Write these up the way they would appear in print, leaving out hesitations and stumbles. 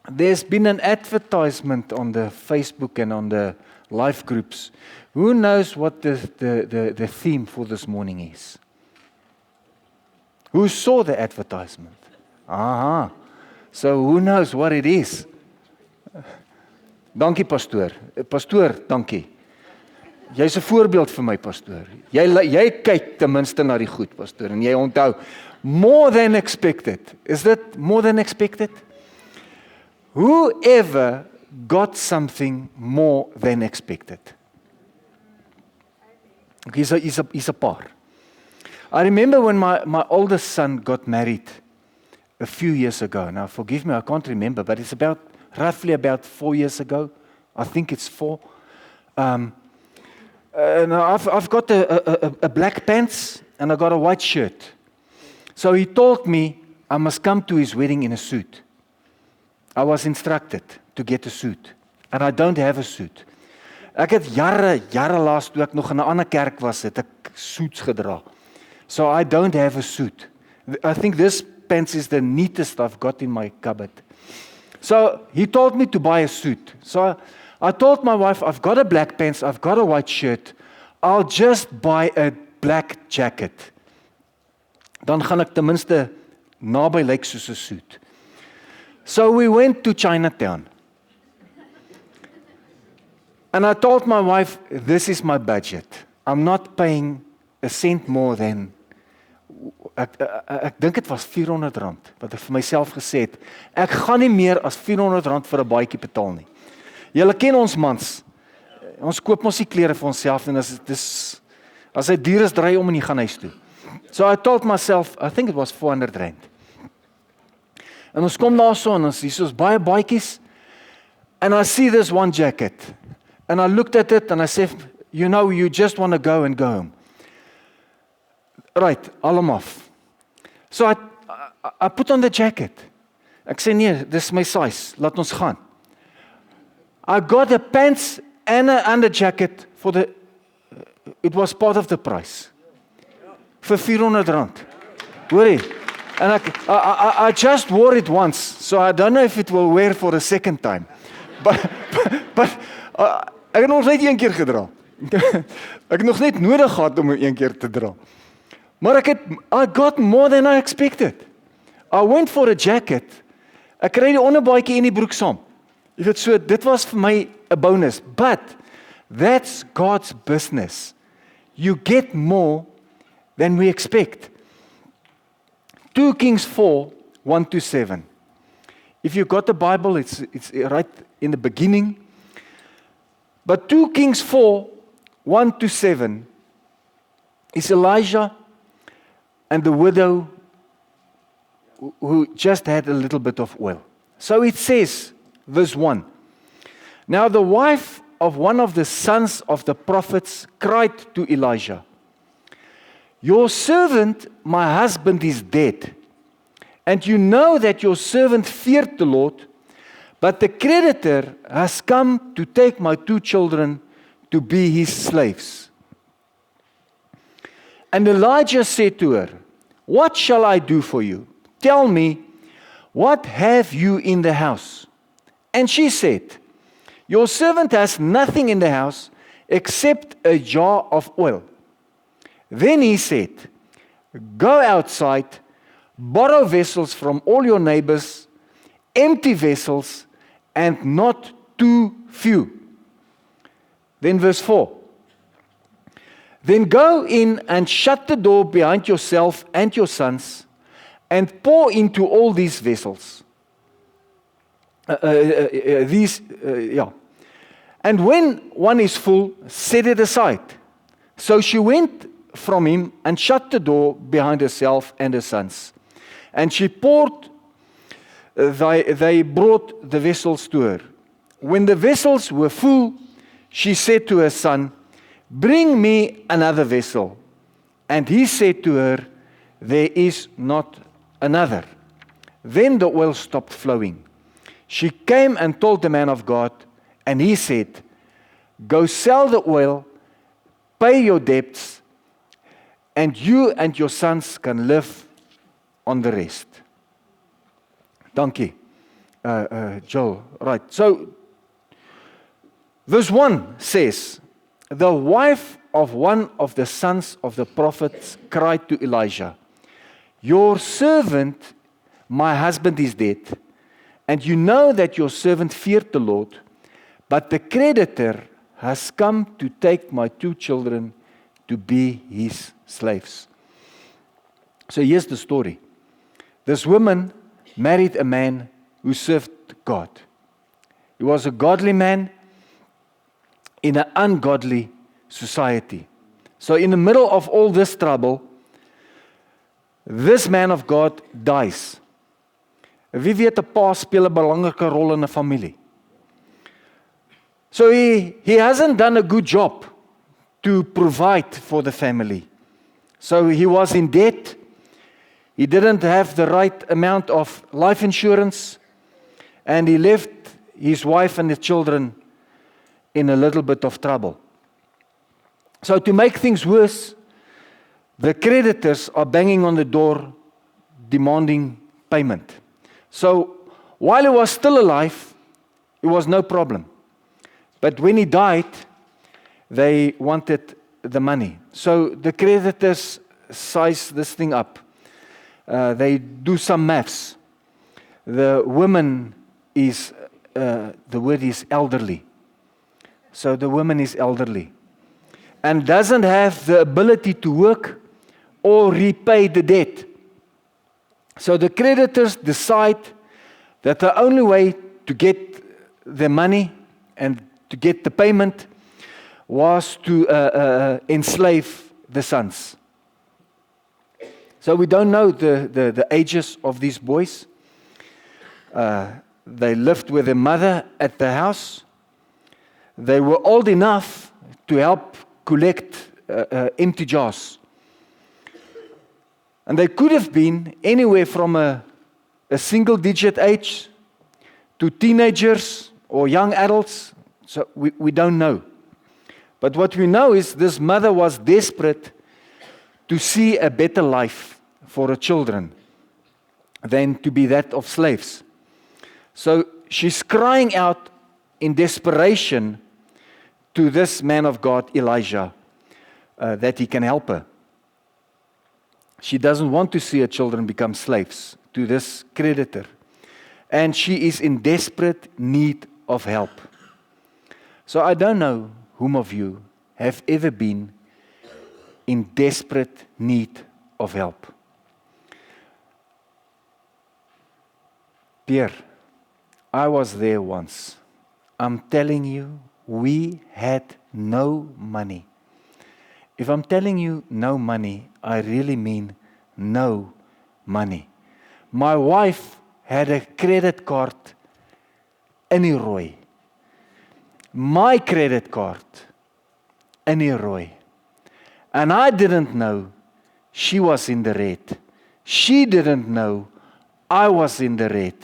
There's been an advertisement on the Facebook and on the live groups. Who knows what the theme for this morning is? Who saw the advertisement? Aha. So who knows what it is? Dankie pastoor. Pastoor, dankie. Jy's 'n voorbeeld vir my, pastoor. Jy kyk ten minste na die goed, pastoor, en jy onthou more than expected. Is that more than expected? Whoever got something more than expected. Okay, so he's a paar. I remember when my oldest son got married a few years ago. Now, forgive me, I can't remember, but it's roughly about 4 years ago. I think it's 4. And I've got a black pants and I got a white shirt. So he told me I must come to his wedding in a suit. I was instructed to get a suit. And I don't have a suit. Ek het jare laas toe ek nog in 'n ander kerk was, het ek suits gedra. So I don't have a suit. I think this pants is the neatest I've got in my cupboard. So he told me to buy a suit. So I told my wife, I've got a black pants, I've got a white shirt. I'll just buy a black jacket. Dan gaan ek ten minste naby lyk soos 'n suit. So we went to Chinatown. And I told my wife, this is my budget. I'm not paying a cent more than, ek dink dit was R400, wat ek vir myself gesê het, ek gaan nie meer as R400 vir 'n baadjie betaal nie. Julle ken ons mans, ons koop mos nie klere vir onsself, en as hy duur is, draai om en jy gaan huis toe. So I told myself, I think it was R400. En ons kom daar so, en ons sien soos baie baadjies, and I see this one jacket, and I looked at it, and I said, you know, you just want to go and go home. Right, haal hom af. So I put on the jacket. Ek sê nee, dis my size, laat ons gaan. I got a pants and an under jacket it was part of the price. Vir R400. Hoorie. And I just wore it once, so I don't know if it will wear for a second time. But ek het nog net een keer gedra. Ek het nog net nodig gehad om een keer te dra. Maar I got more than I expected. I went for a jacket. Ek kry die onderbaadjie en die broek saam. Jy weet so, dit was vir my 'n bonus. But that's God's business. You get more than we expect. 2 Kings 4, 1-7. If you've got the Bible, it's right in the beginning. But 2 Kings 4, 1-7 is Elijah and the widow who just had a little bit of oil. So it says, verse 1, now the wife of one of the sons of the prophets cried to Elijah, your servant, my husband, is dead, and you know that your servant feared the Lord, but the creditor has come to take my 2 children to be his slaves. And Elijah said to her, what shall I do for you? Tell me, what have you in the house? And she said, your servant has nothing in the house except a jar of oil. Then he said, go outside, borrow vessels from all your neighbors, empty vessels, and not too few. Then verse 4. Then go in and shut the door behind yourself and your sons, and pour into all these vessels. And when one is full, set it aside. So she went from him and shut the door behind herself and her sons. And she poured, they brought the vessels to her. When the vessels were full, she said to her son, bring me another vessel. And he said to her, there is not another. Then the oil stopped flowing. She came and told the man of God, and he said, go sell the oil, pay your debts, and you and your sons can live on the rest. Dankie. Joel, right. So, verse 1 says, the wife of one of the sons of the prophets cried to Elijah, your servant, my husband, is dead, and you know that your servant feared the Lord, but the creditor has come to take my 2 children to be his slaves. So here's the story. This woman married a man who served God. He was a godly man in an ungodly society. So in the middle of all this trouble, this man of God dies. Wie weet, 'n pa speel 'n belangrike rol in 'n familie. So he hasn't done a good job to provide for the family. So he was in debt. He didn't have the right amount of life insurance, and he left his wife and the children in a little bit of trouble. So to make things worse, the creditors are banging on the door demanding payment. So while he was still alive, it was no problem. But when he died, they wanted the money. So the creditors size this thing up. They do some maths. The woman is, the word is elderly. So the woman is elderly and doesn't have the ability to work or repay the debt. So the creditors decide that the only way to get the money and to get the payment was to enslave the sons. So we don't know the ages of these boys. They lived with their mother at the house. They were old enough to help collect empty jars. And they could have been anywhere from a single-digit age to teenagers or young adults. So we don't know. But what we know is this mother was desperate to see a better life for her children than to be that of slaves. So she's crying out in desperation to this man of God, Elijah, that he can help her. She doesn't want to see her children become slaves to this creditor. And she is in desperate need of help. So I don't know whom of you have ever been in desperate need of help. Pierre, I was there once. I'm telling you, we had no money. If I'm telling you no money, I really mean no money. My wife had a credit card in die rooi. My credit card in die rooi. And I didn't know she was in the red. She didn't know I was in the red.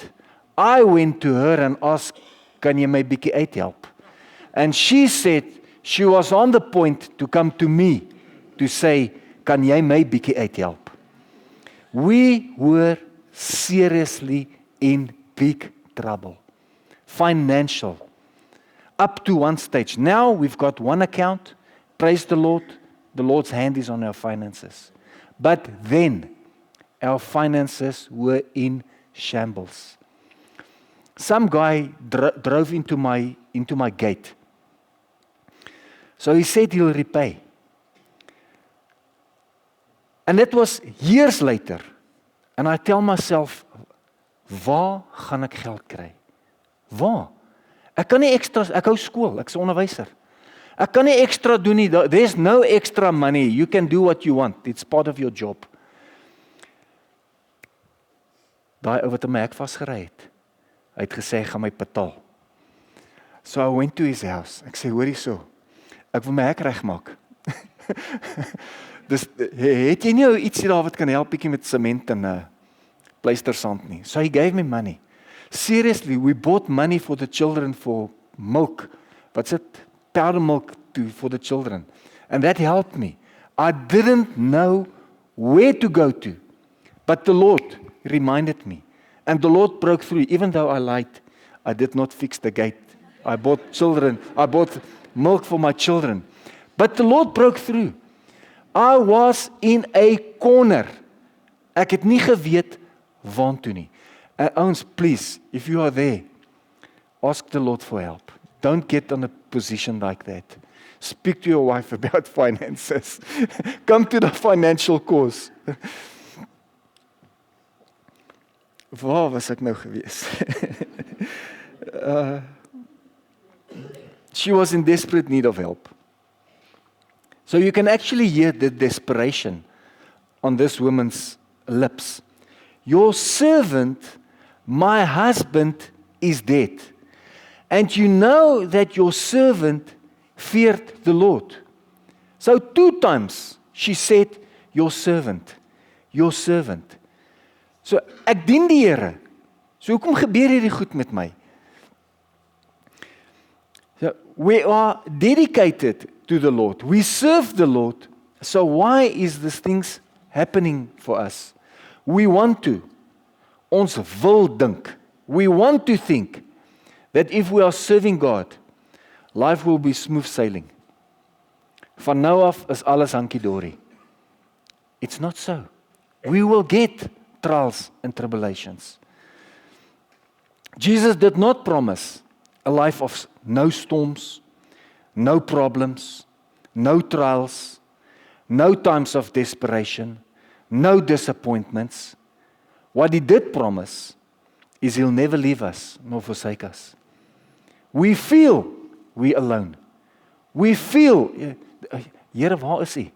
I went to her and asked, kan jy my bietjie uithelp? And she said she was on the point to come to me to say, kan jy my bietjie uithelp? We were seriously in big trouble. Financial. Up to one stage. Now we've got one account. Praise the Lord. The Lord's hand is on our finances. But then, our finances were in shambles. Some guy drove into my gate. So he said he'll repay. And that was years later. And I tell myself, waar gaan ek geld kry? Waar? Ek kan nie extra, ek hou skool, ek is 'n onderwyser. Ek kan nie extra doen nie. There's no extra money. You can do what you want. It's part of your job. Daai ou wat in my hek vasgery het. Hy het gesê, gaan my betaal. So I went to his house. Ek sê, hoor hierso. Ek wil my hek regmaak. Dus het jy nie iets daar wat kan help bietjie met sement en pleistersand nie. So he gave me money. Seriously, we bought money for the children for milk. What's it? Powder milk for the children. And that helped me. I didn't know where to go to. But the Lord reminded me. And the Lord broke through, even though I lied. I did not fix the gate. I bought milk for my children. But the Lord broke through. I was in a corner. Ek het nie geweet waartoe nie. Ouens, please, if you are there, ask the Lord for help. Don't get in a position like that. Speak to your wife about finances. Come to the financial course. Waar was ek nou gewees? She was in desperate need of help. So you can actually hear the desperation on this woman's lips. Your servant, my husband, is dead. And you know that your servant feared the Lord. So 2 times she said, your servant, your servant. So ek dien die Here. So hoekom gebeur hierdie goed met my? So we are dedicated to the Lord. We serve the Lord. So why is these things happening for us? We want to. Ons wil dink. We want to think that if we are serving God, life will be smooth sailing. Van nou af is alles hankie-dorie. It's not so. We will get trials and tribulations. Jesus did not promise a life of no storms, no problems, no trials, no times of desperation, no disappointments. What He did promise is He'll never leave us nor forsake us. We feel we alone. We feel, Here, waar is U?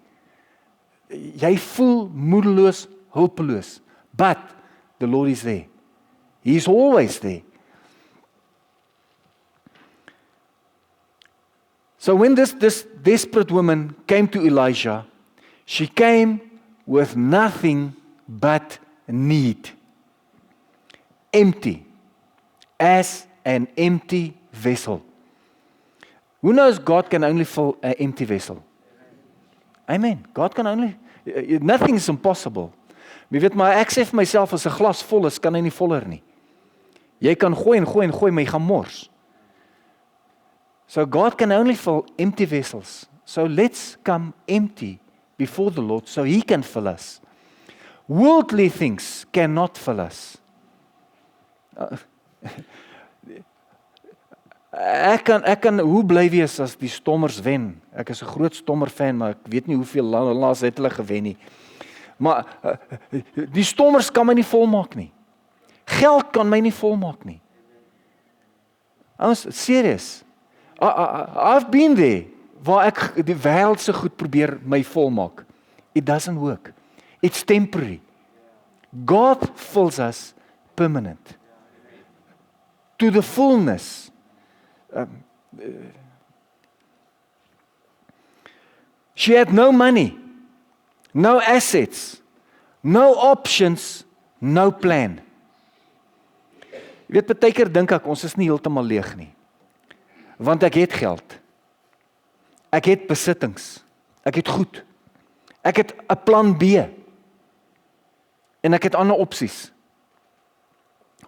Jy voel moedeloos, hulpeloos. But the Lord is there. He is always there. So when this desperate woman came to Elijah, she came with nothing but need. Empty. As an empty vessel. Who knows God can only fill an empty vessel? Amen. God can only, nothing is impossible. Jy weet maar ek sê vir myself as 'n glas vol is, kan hy nie voller nie. Jy kan gooi en gooi en gooi, maar jy gaan mors. So God can only fill empty vessels. So let's come empty before the Lord so He can fill us. Worldly things cannot fill us. Ek kan hoe bly wees as die Stommers wen. Ek is 'n groot Stommer fan, maar ek weet nie hoeveel laas het hulle gewen nie. Maar die Stommers kan my nie volmaak nie. Geld kan my nie volmaak nie. Ons serious. I've been there waar ek die wêreldse goed probeer my volmaak. It doesn't work. It's temporary. God fills us permanent. To the fullness. She had no money. No assets, no options, no plan. Jy weet, baie keer dink ek, ons is nie heeltemal leeg nie. Want ek het geld. Ek het besittings. Ek het goed. Ek het 'n plan B. En ek het ander opsies.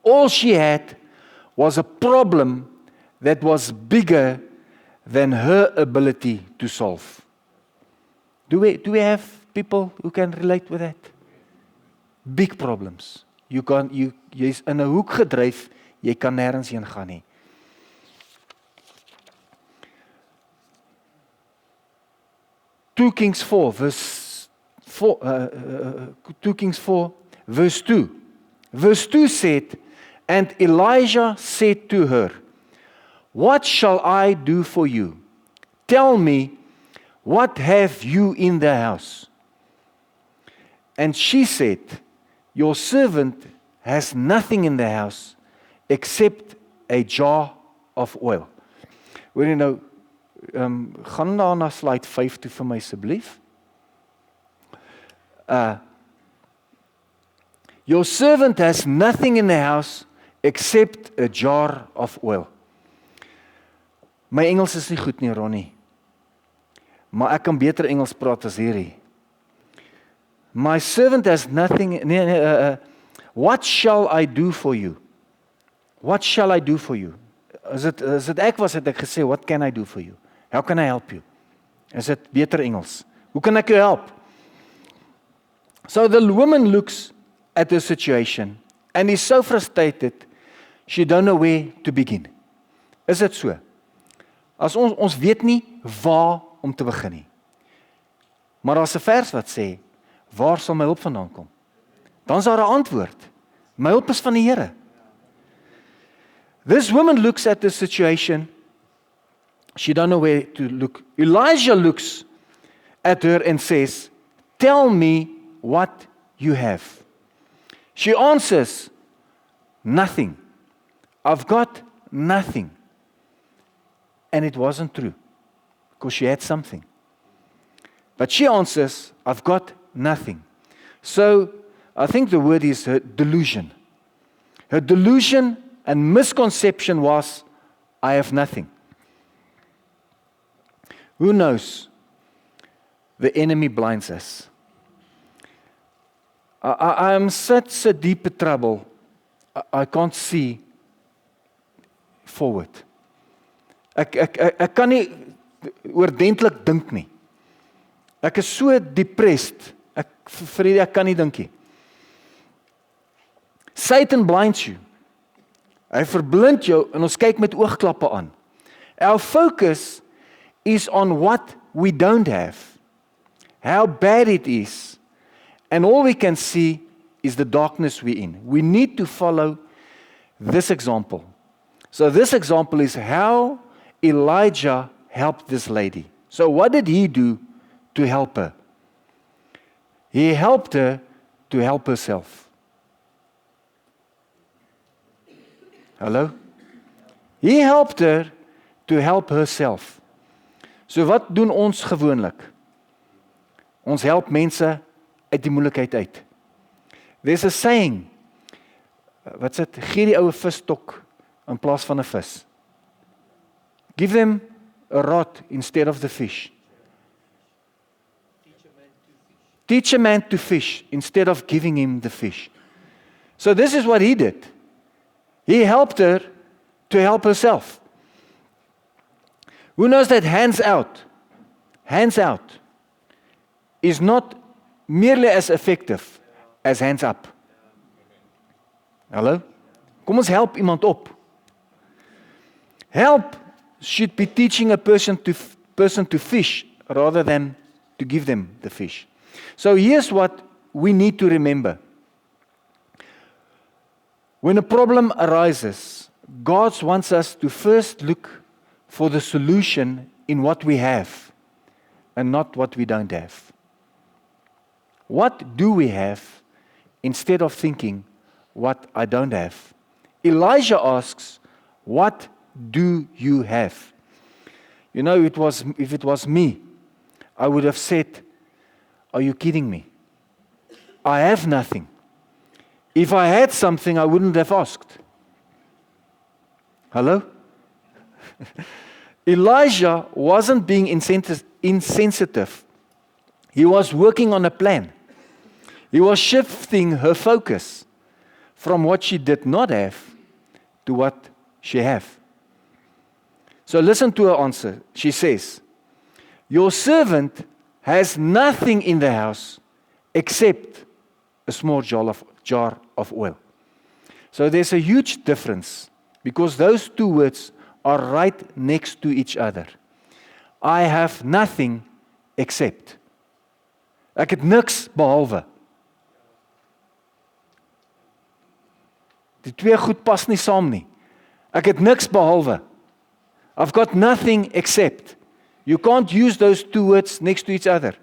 All she had was a problem that was bigger than her ability to solve. Do we have people who can relate with that? Big problems. Jy's in 'n hoek gedryf, jy kan nêrens heen gaan nie. Two Kings 4 verse 2. Verse 2 said, and Elijah said to her, what shall I do for you? Tell me, what have you in the house? And she said, your servant has nothing in the house except a jar of oil. Hoor jy nou, gaan daar na slide 5 toe vir my asseblief. Your servant has nothing in the house except a jar of oil. My Engels is nie goed nie, Ronnie. Maar ek kan beter Engels praat as hierdie. My servant has nothing, What shall I do for you? What shall I do for you? As dit ek was, het ek gesê, what can I do for you? How can I help you? Is dit beter Engels? Hoe kan ek jou help? So the woman looks at the situation and is so frustrated, she don't know where to begin. Is dit so? As ons weet nie waar om te begin nie. Maar daar's 'n vers wat sê, waar sal my hulp vandaan kom? Dan is daar 'n antwoord. My hulp is van die Here. This woman looks at the situation. She don't know where to look. Elijah looks at her and says, tell me what you have. She answers, nothing. I've got nothing. And it wasn't true, because she had something. But she answers, I've got nothing. So, I think the word is her delusion. Her delusion and misconception was, I have nothing. Who knows? The enemy blinds us. I am such a deep trouble, I can't see forward. Ek kan nie oordentlik dink nie. Ek is so depressed, ek kan nie dink nie. Satan blinds you. Hy verblind jou en ons kyk met oogklappe aan. Our focus is on what we don't have, how bad it is, and all we can see is the darkness we're in. We need to follow this example. So this example is how Elijah helped this lady. So what did he do to help her? He helped her to help herself. Hallo? He helped her to help herself. So wat doen ons gewoonlik? Ons help mense uit die moeilikheid uit. There's a saying, wat sê, gee die oue visstok in plaas van 'n vis. Give them a rod instead of the fish. Teach a man to fish instead of giving him the fish. So this is what he did. He helped her to help herself. Who knows that hands out is not merely as effective as hands up. Hallo? Kom ons help iemand op. Help should be teaching a person to fish rather than to give them the fish. So here's what we need to remember. When a problem arises, God wants us to first look for the solution in what we have and not what we don't have. What do we have instead of thinking what I don't have? Elijah asks, what do you have? You know, if it was me, I would have said, are you kidding me? I have nothing. If I had something, I wouldn't have asked. Hello? Elijah wasn't being insensitive. He was working on a plan. He was shifting her focus from what she did not have to what she had. So listen to her answer. She says, your servant has nothing in the house except a small jar of oil. So there's a huge difference because those two words are right next to each other. I have nothing except. Ek het niks behalwe. Die twee goed pas nie saam nie. Ek het niks behalwe. I've got nothing except. You can't use those two words next to each other.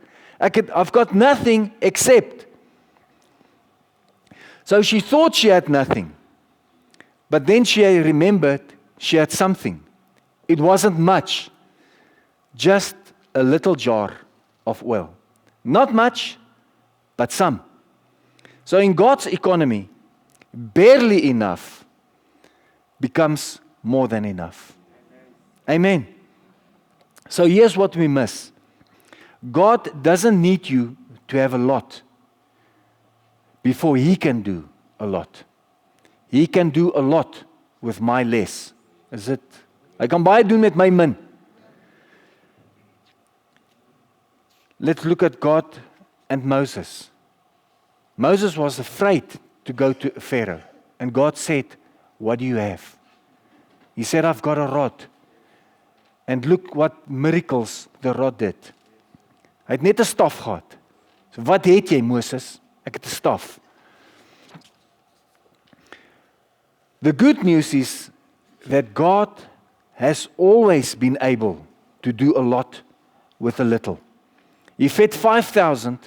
I've got nothing except. So she thought she had nothing. But then she remembered she had something. It wasn't much. Just a little jar of oil. Not much, but some. So in God's economy, barely enough becomes more than enough. Amen. So here's what we miss. God doesn't need you to have a lot before He can do a lot. He can do a lot with my less. Is it? Hy kan baie doen met my min. Let's look at God and Moses. Moses was afraid to go to Pharaoh. And God said, what do you have? He said, I've got a rod. And look what miracles the rod did. Hy het net 'n staf gehad. So wat het jy, Moses? Ek het 'n staf. The good news is that God has always been able to do a lot with a little. He fed 5,000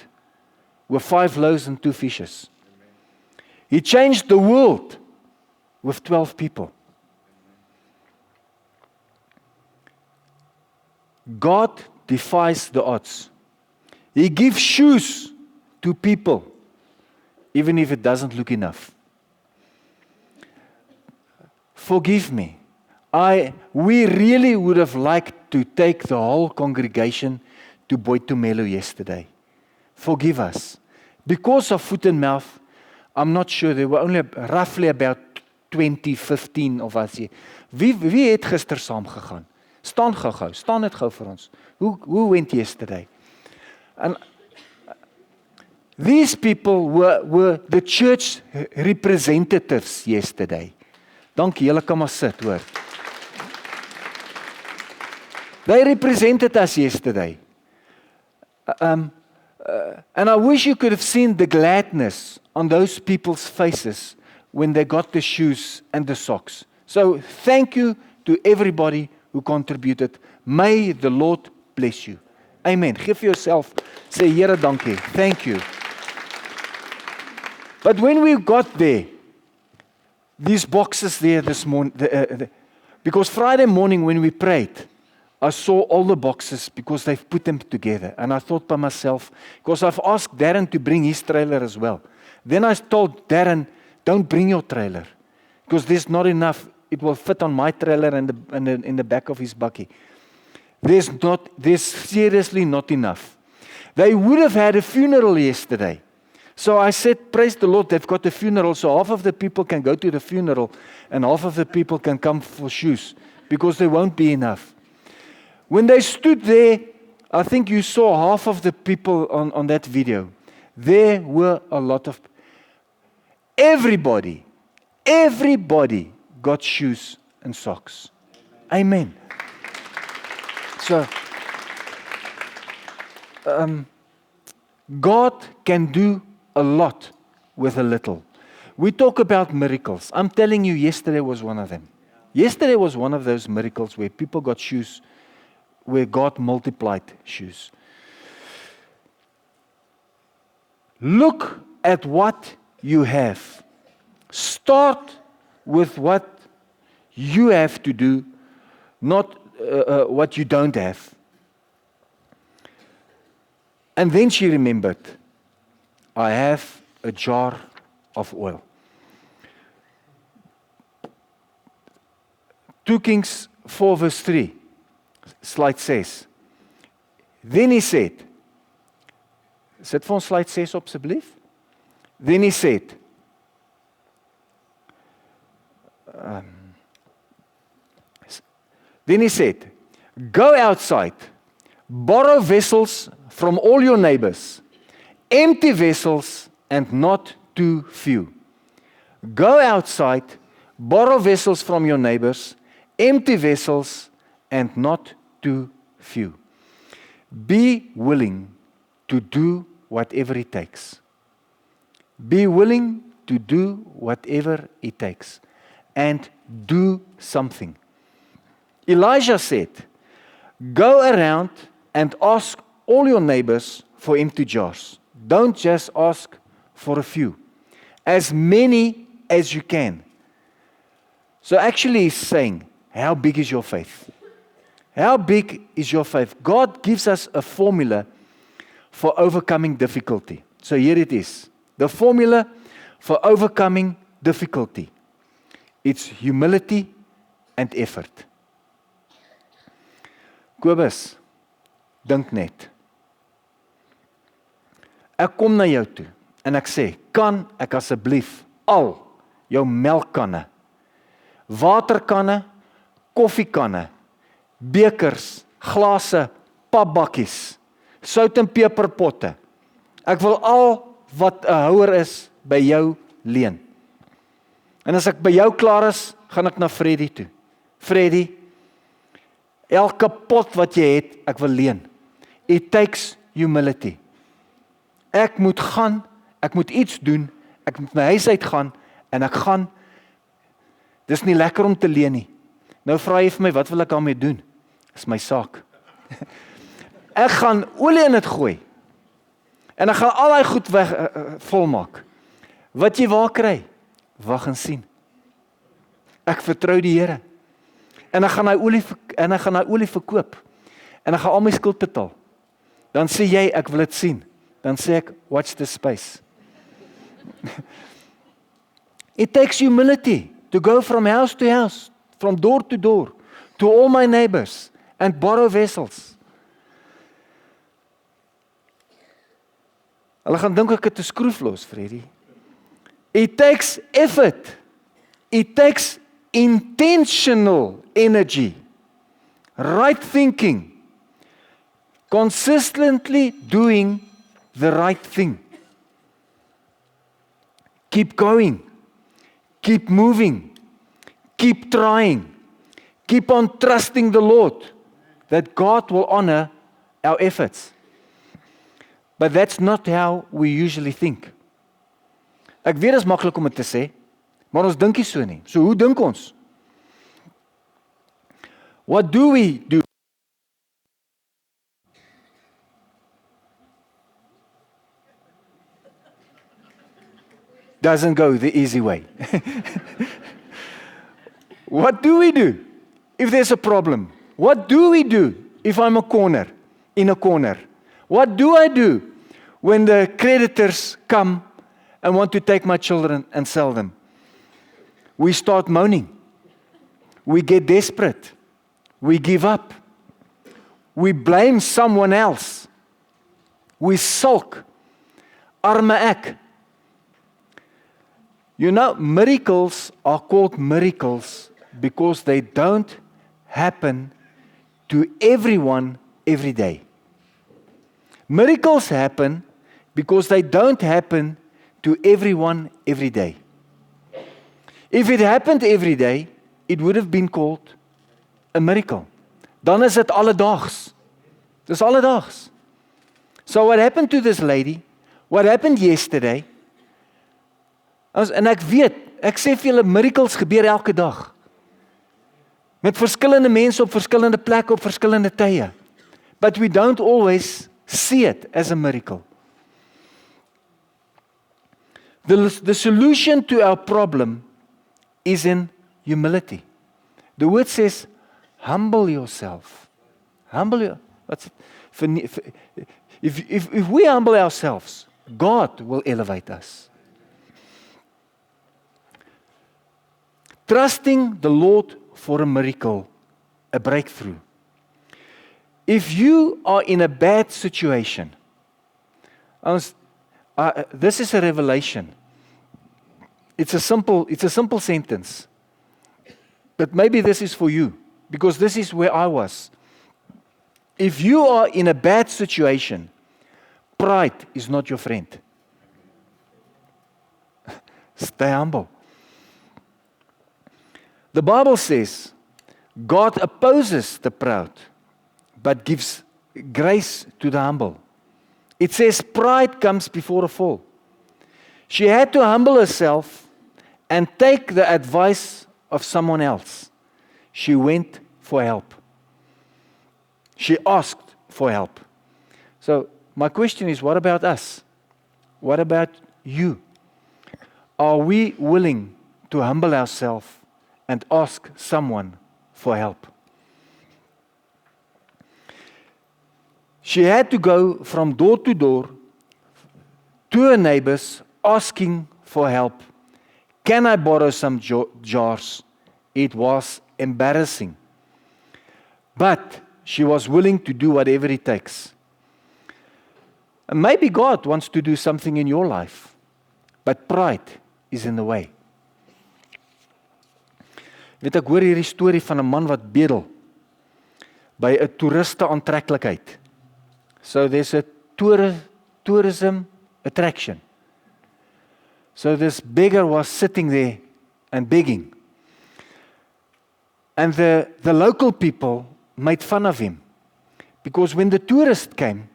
with 5 loaves and 2 fishes. He changed the world with 12 people. God defies the odds. He gives shoes to people, even if it doesn't look enough. Forgive me. We really would have liked to take the whole congregation to Boitumelo yesterday. Forgive us. Because of foot and mouth, I'm not sure, there were only roughly about 15 of us hier. Wie het gister saam gegaan? Staan gou, staan net gou vir ons. Who went yesterday? And these people were the church representatives yesterday. Dankie, julle kan maar sit, hoor. They represented us yesterday. And I wish you could have seen the gladness on those people's faces when they got the shoes and the socks. So thank you to everybody who contributed. May the Lord bless you. Amen. Geef yourself, sê Here dankie. Thank you. But when we got there, these boxes there this morning, because Friday morning when we prayed, I saw all the boxes because they've put them together. And I thought by myself, because I've asked Darren to bring his trailer as well. Then I told Darren, don't bring your trailer, because there's not enough. It will fit on my trailer and in the back of his bakkie. There's seriously not enough. They would have had a funeral yesterday. So I said, praise the Lord, they've got a funeral, so half of the people can go to the funeral and half of the people can come for shoes, because there won't be enough. When they stood there, I think you saw half of the people on that video. There were a lot of... Everybody got shoes and socks. Amen. So, God can do a lot with a little. We talk about miracles. I'm telling you, yesterday was one of them. Yesterday was one of those miracles where people got shoes, where God multiplied shoes. Look at what you have. Start with what you have to do, not what you don't have. And then she remembered, I have a jar of oil. 2 Kings 4 verse 3. Slide 6. Then he said, sit vir ons slide 6 op asseblief. Then he said, go outside, borrow vessels from all your neighbors, empty vessels and not too few. Go outside, borrow vessels from your neighbors, empty vessels and not too few. Be willing to do whatever it takes. Be willing to do whatever it takes. And do something. Elijah said, go around and ask all your neighbors for empty jars. Don't just ask for a few. As many as you can. So actually he's saying, how big is your faith? How big is your faith? God gives us a formula for overcoming difficulty. So here it is. The formula for overcoming difficulty. It's humility and effort. Kobus, dink net. Ek kom na jou toe en ek sê, kan ek asseblief al jou melkkanne, waterkanne, koffiekanne, bekers, glase, papbakkies, sout en peperpotte. Ek wil al wat 'n houer is by jou leen. En as ek by jou klaar is, gaan ek na Freddy toe. Freddy, elke pot wat jy het, ek wil leen. It takes humility. Ek moet gaan, ek moet iets doen, ek moet my huis uit gaan, en ek gaan, dis nie lekker om te leen nie. Nou vra jy vir my, wat wil ek daarmee doen? Dis my saak. Ek gaan olie in dit gooi, en ek gaan al die goed weg volmaak. Wat jy waar kry, wag en sien. Ek vertrou die Here. En ek gaan daai olie verkoop. En ek gaan al my skuld betaal. Dan sê jy, ek wil dit sien. Dan sê ek, watch this space. It takes humility to go from house to house, from door to door, to all my neighbors, and borrow vessels. Hulle gaan dink ek het 'n skroef los, Freddy. It takes effort. It takes intentional energy, right thinking, consistently doing the right thing. Keep going, keep moving, keep trying, keep on trusting the Lord that God will honor our efforts. But that's not how we usually think. Ek weet dit is maklik om dit te sê, maar ons dink nie so nie. So hoe dink ons? What do we do? Doesn't go the easy way. What do we do if there's a problem? What do we do if I'm in a corner? What do I do when the creditors come and want to take my children and sell them? We start moaning. We get desperate. We give up. We blame someone else. We sulk. Arme ek. You know, miracles are called miracles because they don't happen to everyone every day. Miracles happen because they don't happen to everyone every day. If it happened every day, it would have been called a miracle. Dan is dit alledaags. Dis alledaags. So what happened to this lady? What happened yesterday? En ek weet, ek sê vir julle, miracles gebeur elke dag. Met verskillende mense op verskillende plekke op verskillende tye. But we don't always see it as a miracle. The solution to our problem is in humility. The word says, humble yourself. If we humble ourselves, God will elevate us. Trusting the Lord for a miracle, a breakthrough. If you are in a bad situation, this is a revelation. It's a simple sentence. But maybe this is for you, because this is where I was. If you are in a bad situation, pride is not your friend. Stay humble. The Bible says, God opposes the proud, but gives grace to the humble. It says, pride comes before a fall. She had to humble herself and take the advice of someone else. She went for help. She asked for help. So, my question is, what about us? What about you? Are we willing to humble ourselves and ask someone for help? She had to go from door to her neighbors, asking for help. Can I borrow some jars? It was embarrassing. But she was willing to do whatever it takes. And maybe God wants to do something in your life, but pride is in the way. Weet ek hoor hierdie storie van 'n man wat bedel by 'n toeriste aantreklikheid. So there's a tourism attraction. So this beggar was sitting there and begging. And the local people made fun of him. Because when the tourist came,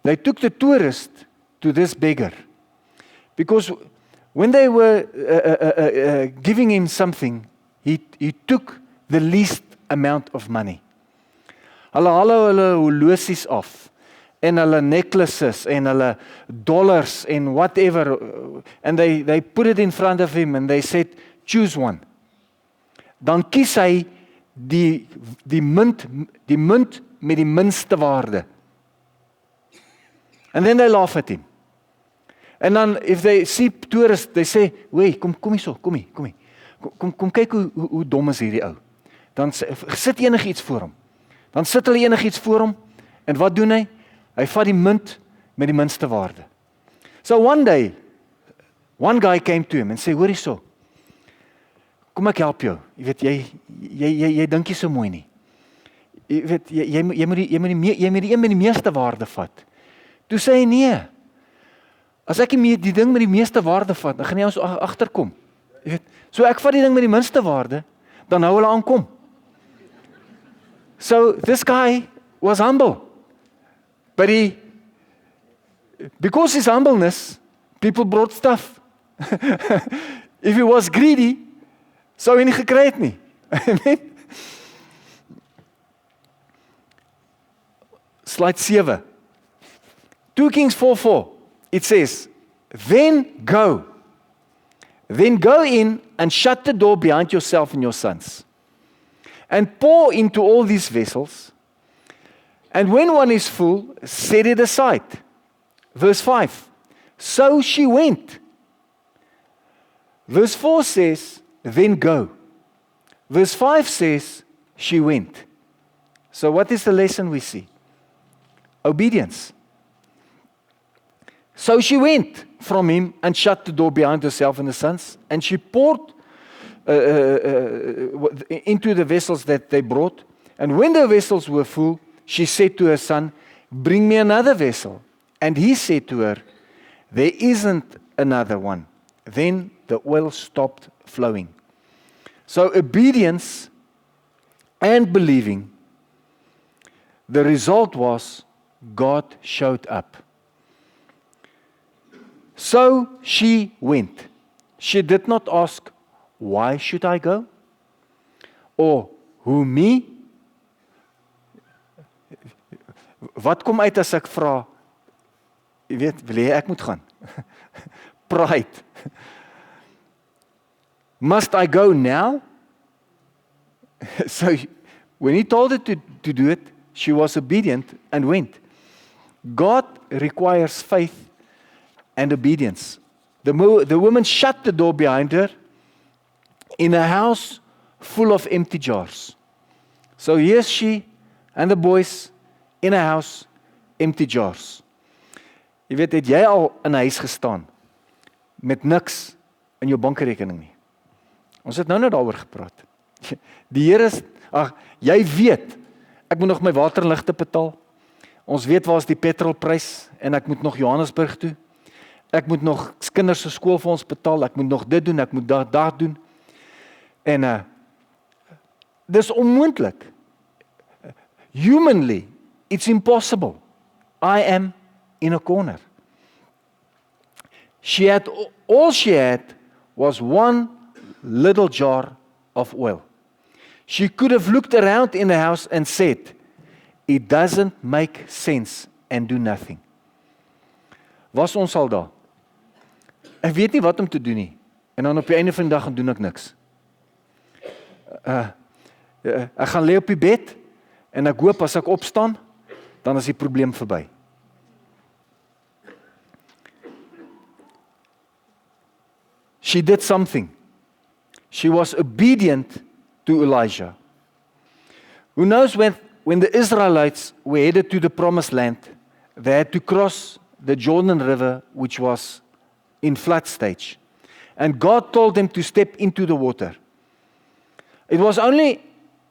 they took the tourist to this beggar. Because when they were giving him something, he took the least amount of money. Hulle haal hulle horlosies af, en hulle necklaces, en hulle dollars, en whatever, and they put it in front of him, and they said, choose one. Dan kies hy die munt met die minste waarde. And then they laugh at him. And then if they see tourists, they say, "Wait, kom hierso, kom hier. Kom kyk hoe dom is hierdie ou." Dan sit enigiets voor hom. Dan sit hulle enigiets voor hom, en wat doen hy? Hy vat die munt met die minste waarde. So one day, one guy came to him and said, "Hoor hierso. Kom ek help jou. Jy weet jy dink nie so mooi nie. Jy weet jy moet die een met die meeste waarde vat." Toe sê hy, "Nee. As ek die ding met die meeste waarde vat, dan gaan jy ons agterkom. Jy weet, so ek vat die ding met die minste waarde, dan hou hulle aankom." So this guy was humble. But because his humbleness, people brought stuff. If he was greedy, sou hy nie gekry het nie. Amen. Slide 7. 2 Kings 4:4. It says, Then go in and shut the door behind yourself and your sons, and pour into all these vessels, and when one is full, set it aside." Verse 5. So she went. Verse 4 says, "Then go." Verse 5 says, she went. So what is the lesson we see? Obedience. So she went from him and shut the door behind herself and the sons, and she poured into the vessels that they brought. And when the vessels were full, she said to her son, "Bring me another vessel." And he said to her, "There isn't another one." Then the oil stopped flowing. So obedience and believing, the result was God showed up. So she went. She did not ask, "Why should I go?" Or, "Who me?" Wat kom uit as ek vra? Jy weet, wil jy ek moet gaan? Pride. Must I go now? So when he told her to do it, she was obedient and went. God requires faith and obedience. The woman shut the door behind her in a house full of empty jars. So here's she and the boys in a house, empty jars. Jy weet, het jy al in 'n huis gestaan met niks in jou bankrekening nie? Ons het nou net daaroor gepraat. Die Here is, jy weet, ek moet nog my water en ligte betaal. Ons weet waar is die petrolprys en ek moet nog Johannesburg toe. Ek moet nog kinders se skool vir ons betaal, ek moet nog dit doen, ek moet daar doen. En dis onmoontlik. Humanly, it's impossible. I am in a corner. All she had was one little jar of oil. She could have looked around in the house and said, "It doesn't make sense," and do nothing. Was ons al daar? Ek weet nie wat om te doen nie. En dan op die einde van die dag doen ek niks. Ek gaan lê op die bed en ek hoop as ek opstaan, dan is die probleem verby. She did something. She was obedient to Elijah. Who knows when the Israelites were headed to the promised land, they had to cross the Jordan River, which was in flood stage. And God told them to step into the water. It was only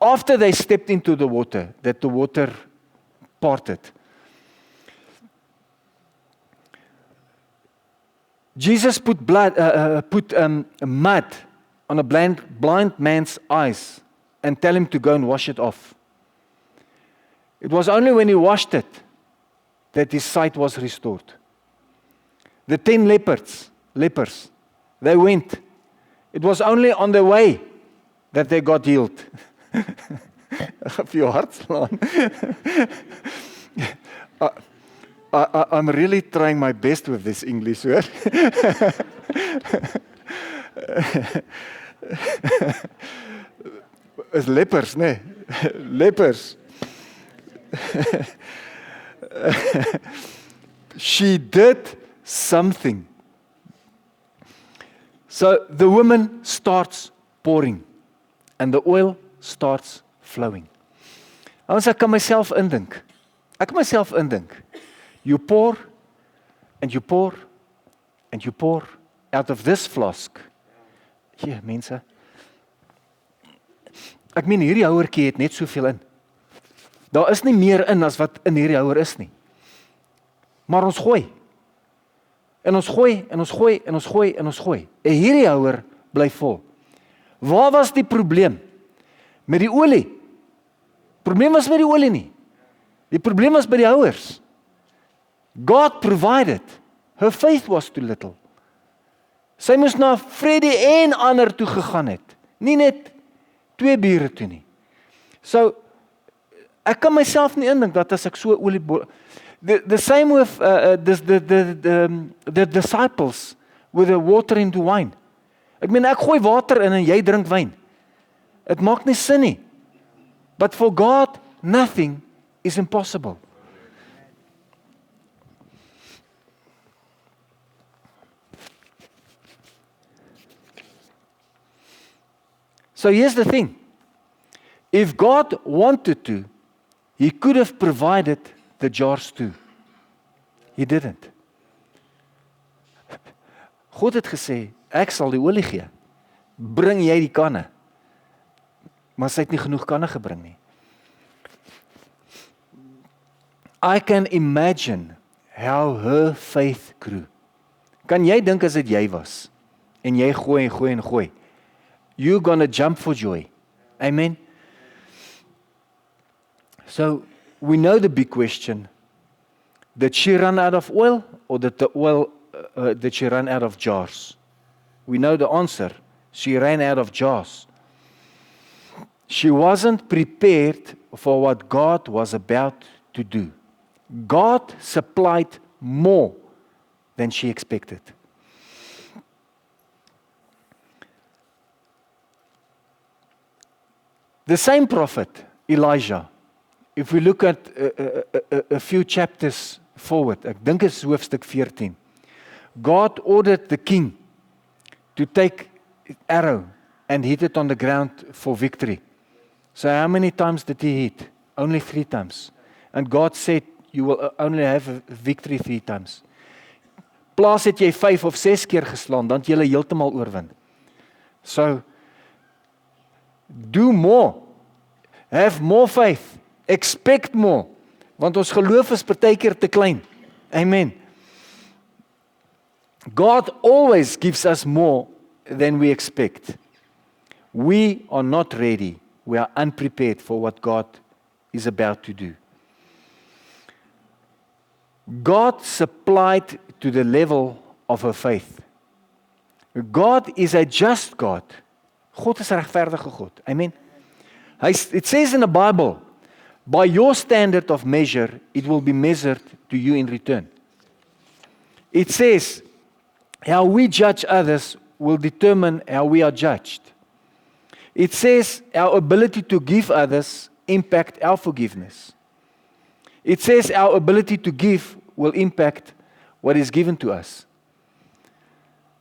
after they stepped into the water that the water parted. Jesus put mud on a blind man's eyes and tell him to go and wash it off. It was only when he washed it that his sight was restored. The 10 lepers, they went. It was only on the way that they got healed. Op jou hart slaan. I'm really trying my best with this English word. Is lepers, nee. Lepers. She did something. So the woman starts pouring and the oil starts flowing. Ons ek kan myself indink. You pour and you pour and you pour out of this flask. Ja, mense. Ek meen hierdie houertjie het net soveel in. Daar is nie meer in as wat in hierdie houer is nie. Maar ons gooi. En ons gooi en ons gooi en ons gooi en ons gooi. En hierdie houer bly vol. Waar was die probleem? Met die olie. Probleem was met die olie nie. Die probleem was by die houers. God provided. Her faith was too little. Sy moes na Freddie en ander toe gegaan het. Nie net 2 bure toe nie. So, ek kan myself nie indink dat as ek so olie... The same with the disciples with the water into wine. Ek meen, ek gooi water in en jy drink wyn. Het maak nie sin nie. But for God, nothing is impossible. So here's the thing. If God wanted to, He could have provided the jars too. He didn't. God het gesê, ek sal die olie gee. Bring jy die kanne. Maar sy het nie genoeg kanne gebring nie. I can imagine how her faith grew. Kan jy dink as dit jy was? En jy gooi en gooi en gooi. You're gonna jump for joy. Amen? So, we know the big question. Did she run out of oil? Or did she run out of jars? We know the answer. She ran out of jars. She wasn't prepared for what God was about to do. God supplied more than she expected. The same prophet, Elijah, if we look at a few chapters forward, ek dink is hoofstuk 14, God ordered the king to take an arrow and hit it on the ground for victory. So how many times did he hit? Only 3 times. And God said, you will only have a victory 3 times. Plaas het jy 5 of 6 keer geslaan, dan het jy heeltemal oorwin. So, do more. Have more faith. Expect more. Want ons geloof is partykeer te klein. Amen. God always gives us more than we expect. We are not ready. We are unprepared for what God is about to do. God supplied to the level of her faith. God is a just God. God is 'n regverdige God. Amen. It says in the Bible, by your standard of measure, it will be measured to you in return. It says, how we judge others will determine how we are judged. It says, our ability to give others impact our forgiveness. It says, our ability to give will impact what is given to us.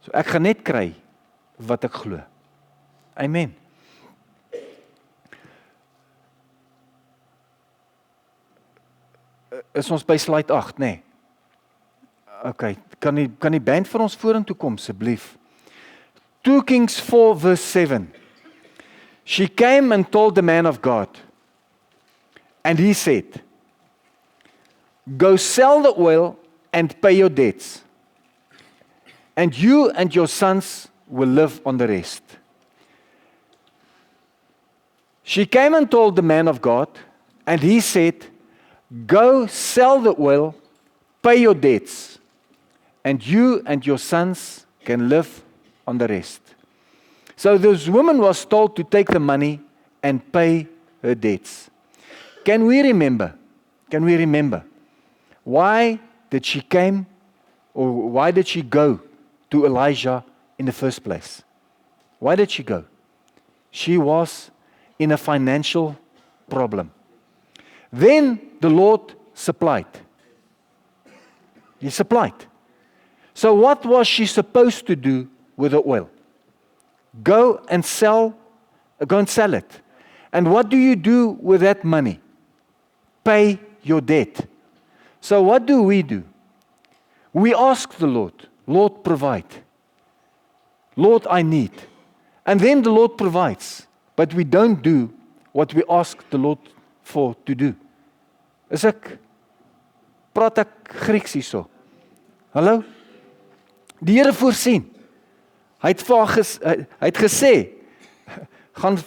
So ek gaan net kry wat ek glo. Amen. Is ons by slide 8, nee? Okay, kan die band vir ons vorentoe kom asseblief? 2 Kings 4 verse 7. She came and told the man of God, and he said, go sell the oil and pay your debts, and you and your sons will live on the rest. She came and told the man of God, and he said, go sell the oil, pay your debts, and you and your sons can live on the rest. So this woman was told to take the money and pay her debts. Can we remember? Why did she came, or why did she go to Elijah in the first place? Why did she go? She was in a financial problem. Then the Lord supplied. He supplied. So what was she supposed to do with the oil? Go and sell it. And what do you do with that money? Pay your debt. So what do? We ask the Lord, Lord, provide. Lord, I need. And then the Lord provides. But we don't do what we ask the Lord for to do. Praat ek Grieks hierso? Hallo? Die Here voorsien. Hy het gesê, gaan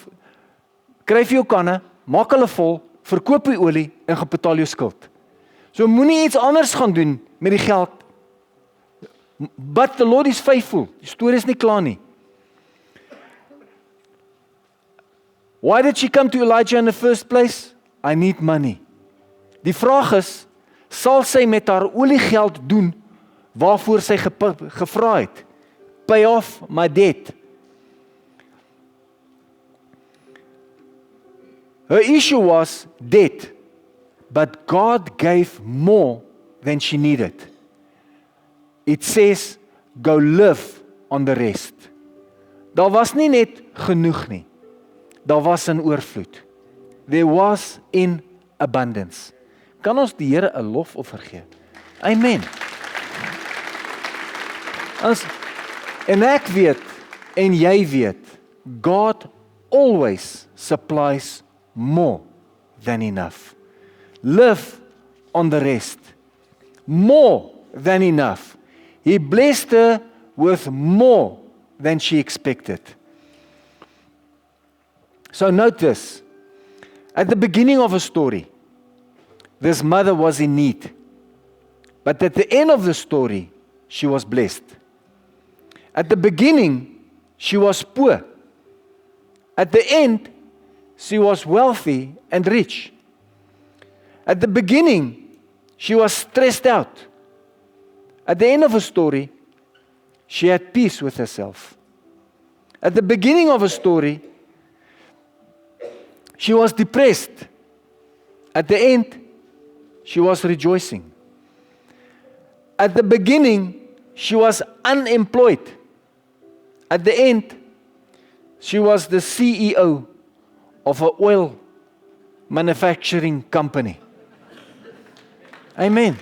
kry vir jou kanne, maak hulle vol, verkoop die olie en gaan betaal jou skuld. So moenie iets anders gaan doen met die geld. But the Lord is faithful. Die storie is nie klaar nie. Why did she come to Elijah in the first place? I need money. Die vraag is, sal sy met haar oliegeld doen waarvoor sy gevra het? Pay off my debt. Her issue was debt, but God gave more than she needed. It says, go live on the rest. Daar was nie net genoeg nie. Daar was in oorvloed. There was in abundance. Kan ons die Here 'n lofoffer gee? Amen. En ek weet, en jy weet, God always supplies more than enough. Live on the rest. More than enough. He blessed her with more than she expected. So note this. At the beginning of a story, this mother was in need. But at the end of the story, she was blessed. At the beginning, she was poor. At the end, she was wealthy and rich. At the beginning, she was stressed out. At the end of a story, she had peace with herself. At the beginning of a story, she was depressed. At the end, she was rejoicing. At the beginning, she was unemployed. At the end, she was the CEO of an oil manufacturing company. Amen.